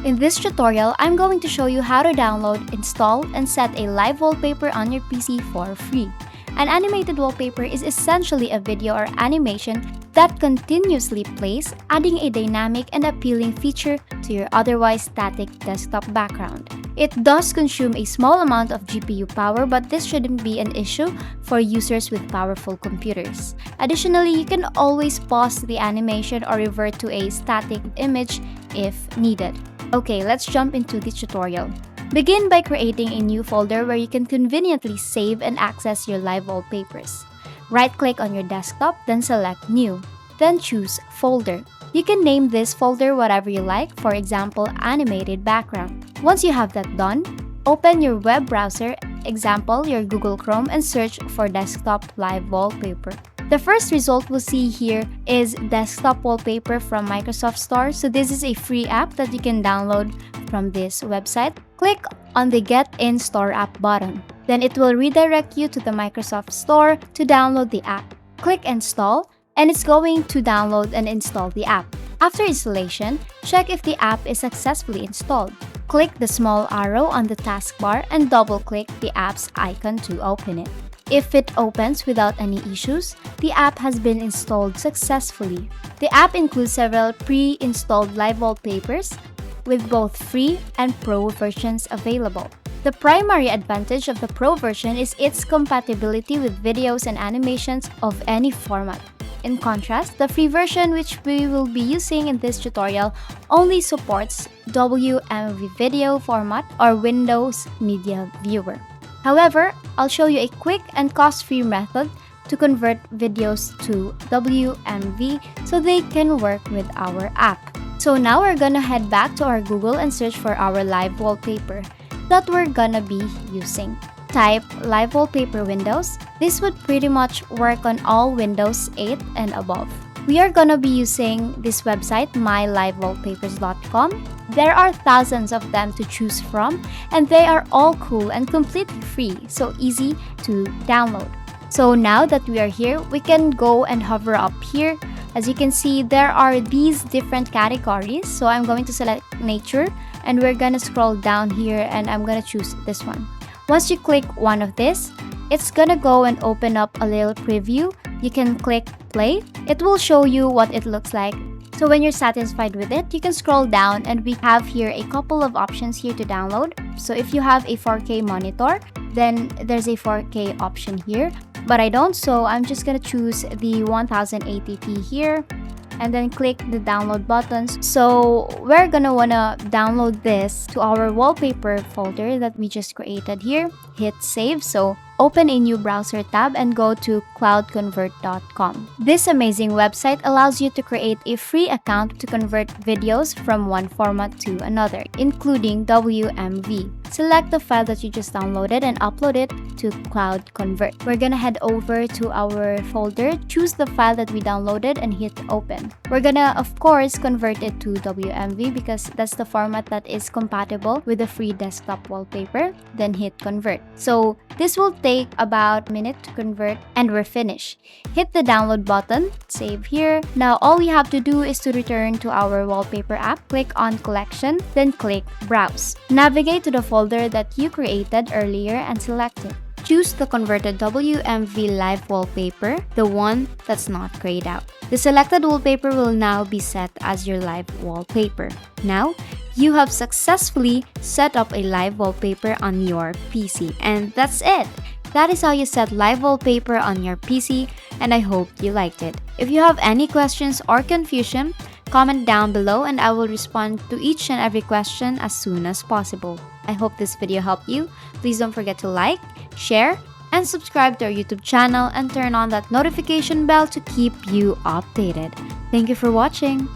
In this tutorial, I'm going to show you how to download, install, and set a live wallpaper on your PC for free. An animated wallpaper is essentially a video or animation that continuously plays, adding a dynamic and appealing feature to your otherwise static desktop background. It does consume a small amount of GPU power, but this shouldn't be an issue for users with powerful computers. Additionally, you can always pause the animation or revert to a static image if needed. Okay, let's jump into the tutorial. Begin by creating a new folder where you can conveniently save and access your live wallpapers. Right-click on your desktop, then select New. Then choose Folder. You can name this folder whatever you like, for example, Animated Background. Once you have that done, open your web browser, example your Google Chrome, and search for Desktop Live Wallpaper. The first result we'll see here is Desktop Wallpaper from Microsoft Store. So this is a free app that you can download from this website. Click on the Get in Store app button. Then it will redirect you to the Microsoft Store to download the app. Click Install, and it's going to download and install the app. After installation, check if the app is successfully installed. Click the small arrow on the taskbar and double-click the app's icon to open it. If it opens without any issues, the app has been installed successfully. The app includes several pre-installed live wallpapers with both free and pro versions available. The primary advantage of the pro version is its compatibility with videos and animations of any format. In contrast, the free version, which we will be using in this tutorial, only supports WMV video format or Windows Media Viewer. However, I'll show you a quick and cost-free method to convert videos to WMV so they can work with our app. So now we're gonna head back to our Google and search for our live wallpaper that we're gonna be using. Type Live Wallpaper Windows. This would pretty much work on all Windows 8 and above. We are gonna be using this website, mylivewallpapers.com. There are thousands of them to choose from, and they are all cool and completely free, so easy to download. So now that we are here, we can go and hover up here. As you can see, there are these different categories. So I'm going to select Nature, and we're gonna scroll down here, and I'm gonna choose this one. Once you click one of this, it's gonna go and open up a little preview. You can click play. It will show you what it looks like. So when you're satisfied with it, you can scroll down, and we have here a couple of options here to download. So if you have a 4K monitor, then there's a 4K option here. But I don't, so I'm just gonna choose the 1080p here and then click the download buttons. So we're gonna wanna download this to our wallpaper folder that we just created here. Hit save. So open a new browser tab and go to cloudconvert.com. This amazing website allows you to create a free account to convert videos from one format to another, including WMV. Select the file that you just downloaded and upload it to Cloud Convert. We're gonna head over to our folder, choose the file that we downloaded, and hit open. We're gonna, of course, convert it to WMV because that's the format that is compatible with the free desktop wallpaper. Then hit convert. So this will take about a minute to convert, and we're finished. Hit the download button, save here. Now all you have to do is to return to our wallpaper app, click on collection, then click browse. Navigate to the folder that you created earlier and select it. Choose the converted WMV live wallpaper, the one that's not grayed out. The selected wallpaper will now be set as your live wallpaper. Now, you have successfully set up a live wallpaper on your PC, and that's it. That is how you set live wallpaper on your PC, and I hope you liked it. If you have any questions or confusion, comment down below and I will respond to each and every question as soon as possible. I hope this video helped you. Please don't forget to like, share, and subscribe to our YouTube channel and turn on that notification bell to keep you updated. Thank you for watching.